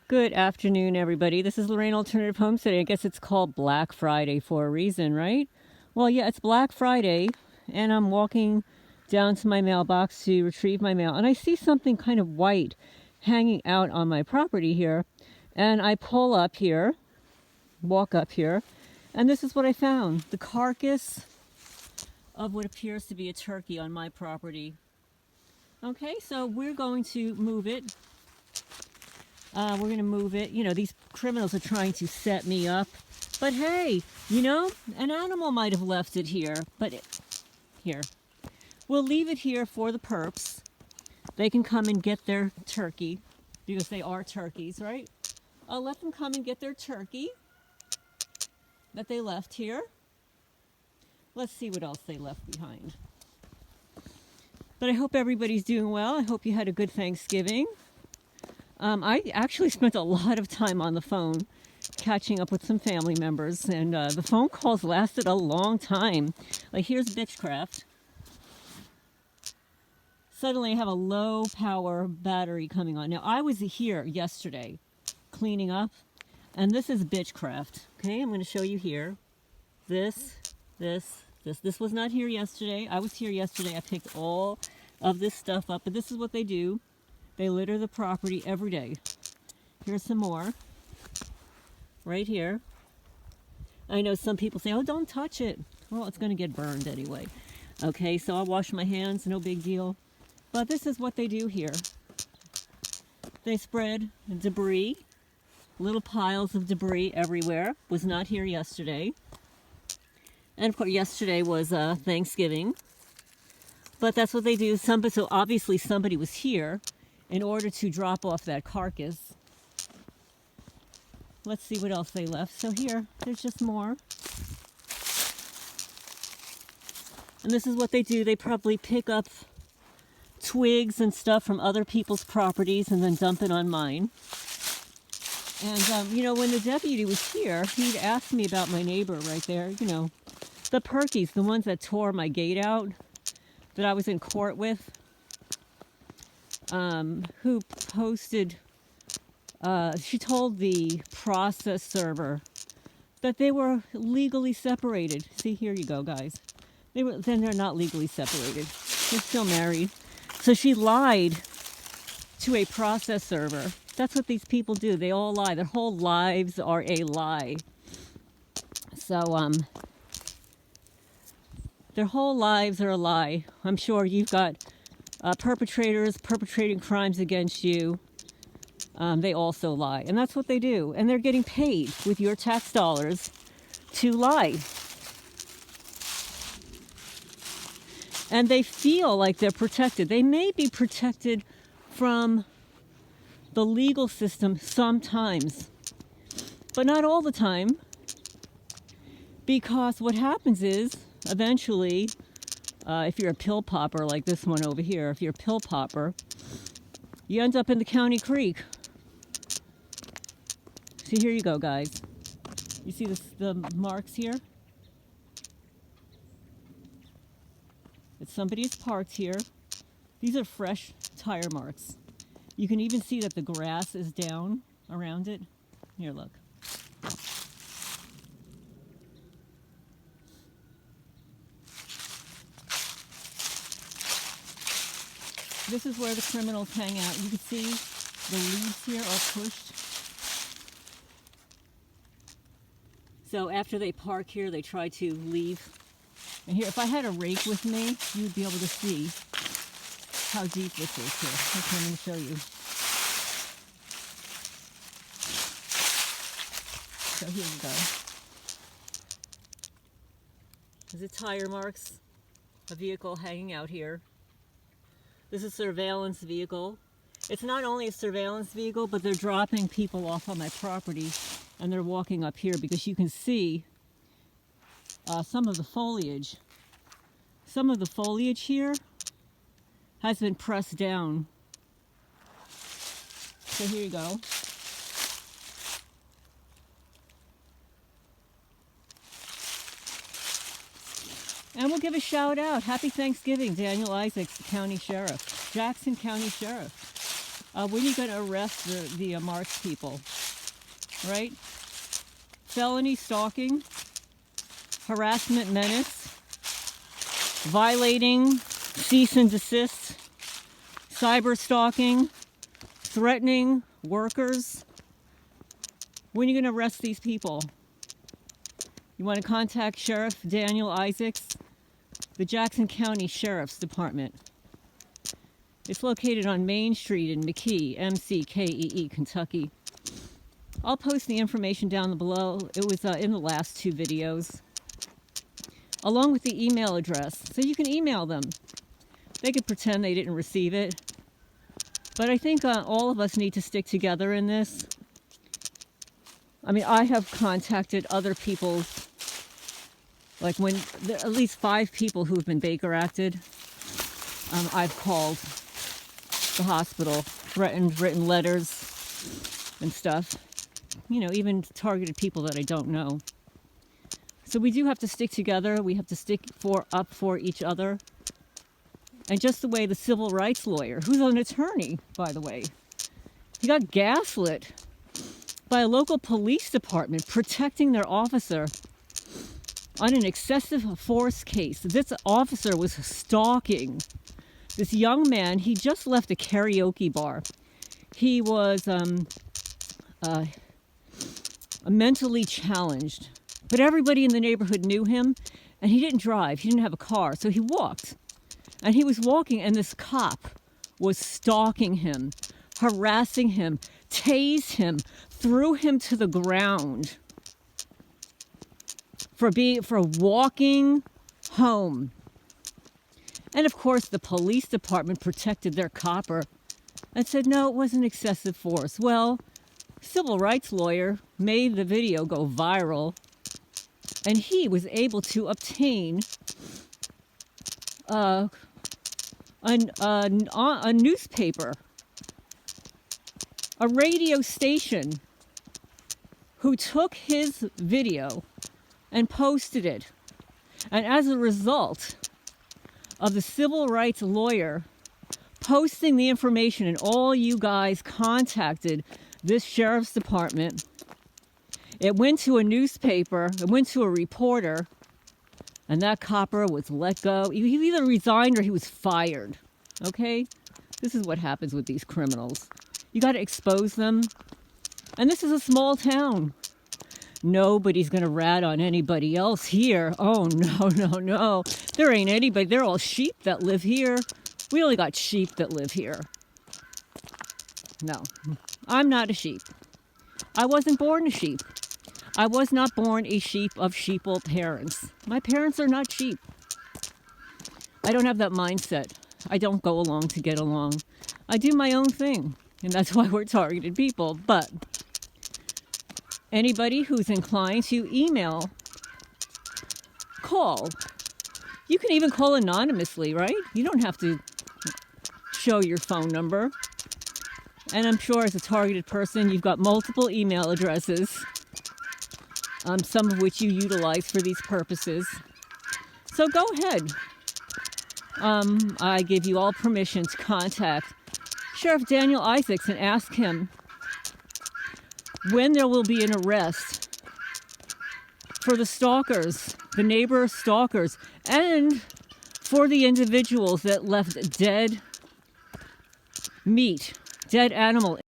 Good afternoon, everybody. This is Lorraine Alternative Homesteading. I guess it's called Black Friday for a reason, right? Well, yeah, it's Black Friday, and I'm walking down to my mailbox to retrieve my mail, and I see something kind of white hanging out on my property here, and I pull up here, walk up here, and this is what I found. The carcass of what appears to be a turkey on my property. Okay, so we're going to move it. We're going to move it. You know, these criminals are trying to set me up. But hey, you know, an animal might have left it here. But here. We'll leave it here for the perps. They can come and get their turkey. Because they are turkeys, right? I'll let them come and get their turkey that they left here. Let's see what else they left behind. But I hope everybody's doing well. I hope you had a good Thanksgiving. I actually spent a lot of time on the phone catching up with some family members, and the phone calls lasted a long time. Like, here's Bitchcraft. Suddenly I have a low power battery coming on. Now, I was here yesterday cleaning up, and this is Bitchcraft. Okay, I'm going to show you here. This was not here yesterday. I was here yesterday. I picked all of this stuff up, but this is what they do. They litter the property every day. Here's some more. Right here. I know some people say, oh, don't touch it. Well, it's going to get burned anyway. Okay, so I'll wash my hands, no big deal. But this is what they do here. They spread debris, little piles of debris everywhere. Was not here yesterday. And of course, yesterday was Thanksgiving. But that's what they do. So obviously somebody was here in order to drop off that carcass. Let's see what else they left. So here, there's just more. And this is what they do. They probably pick up twigs and stuff from other people's properties and then dump it on mine. And, you know, when the deputy was here, he'd asked me about my neighbor right there, you know, the Perkies, the ones that tore my gate out, that I was in court with. Who posted, she told the process server that they were legally separated. See, here you go, guys. Then they're not legally separated. They're still married. So she lied to a process server. That's what these people do. They all lie. Their whole lives are a lie. So, their whole lives are a lie. I'm sure you've got perpetrators perpetrating crimes against you. They also lie. And that's what they do. And they're getting paid with your tax dollars to lie. And they feel like they're protected. They may be protected from the legal system sometimes, but not all the time. Because what happens is, eventually, if you're a pill popper like this one over here, if you're a pill popper, you end up in the county creek. See, here you go, guys. You see the marks here? It's somebody's parked here. These are fresh tire marks. You can even see that the grass is down around it. Here, look. This is where the criminals hang out. You can see the leaves here are pushed. So after they park here, they try to leave. And here, if I had a rake with me, you would be able to see how deep this is here. Okay, I'm going to show you. So here we go. There's the tire marks, a vehicle hanging out here. This is a surveillance vehicle. It's not only a surveillance vehicle, but they're dropping people off on my property, and they're walking up here because you can see some of the foliage. Some of the foliage here has been pressed down. So here you go. And we'll give a shout out. Happy Thanksgiving, Daniel Isaacs, County Sheriff. Jackson County Sheriff. When are you going to arrest the March people? Right? Felony stalking, harassment, menace, violating, cease and desist, cyber stalking, threatening workers. When are you going to arrest these people? You want to contact Sheriff Daniel Isaacs, the Jackson County Sheriff's Department. It's located on Main Street in McKee, McKee, Kentucky. I'll post the information down below. It was in the last 2 videos, along with the email address. So you can email them. They could pretend they didn't receive it. But I think all of us need to stick together in this. I mean, I have contacted other people, like when there are at least 5 people who've been Baker acted. I've called the hospital, threatened, written letters and stuff. You know, even targeted people that I don't know. So we do have to stick together. We have to stick up for each other. And just the way the civil rights lawyer, who's an attorney, by the way, he got gaslit by a local police department protecting their officer on an excessive force case. This officer was stalking this young man. He just left a karaoke bar. He was mentally challenged, but everybody in the neighborhood knew him, and he didn't drive. He didn't have a car, so he walked. And he was walking, and this cop was stalking him, harassing him, tased him, threw him to the ground for walking home. And of course, the police department protected their copper and said, no, it wasn't excessive force. Well, civil rights lawyer made the video go viral, and he was able to obtain a newspaper, a radio station, who took his video and posted it. And as a result of the civil rights lawyer posting the information, and all you guys contacted this sheriff's department, it went to a newspaper, it went to a reporter, and that copper was let go. He either resigned or he was fired. Okay? This is what happens with these criminals. You got to expose them. And this is a small town. Nobody's going to rat on anybody else here. Oh, no, no, no. There ain't anybody. They're all sheep that live here. We only got sheep that live here. No, I'm not a sheep. I wasn't born a sheep. I was not born a sheep of sheeple parents. My parents are not sheep. I don't have that mindset. I don't go along to get along. I do my own thing, and that's why we're targeted people. But anybody who's inclined to email, call. You can even call anonymously, right? You don't have to show your phone number. And I'm sure as a targeted person, you've got multiple email addresses, some of which you utilize for these purposes. So go ahead. I give you all permission to contact Sheriff Daniel Isaacs and ask him when there will be an arrest for the stalkers, the neighbor stalkers, and for the individuals that left dead meat, dead animal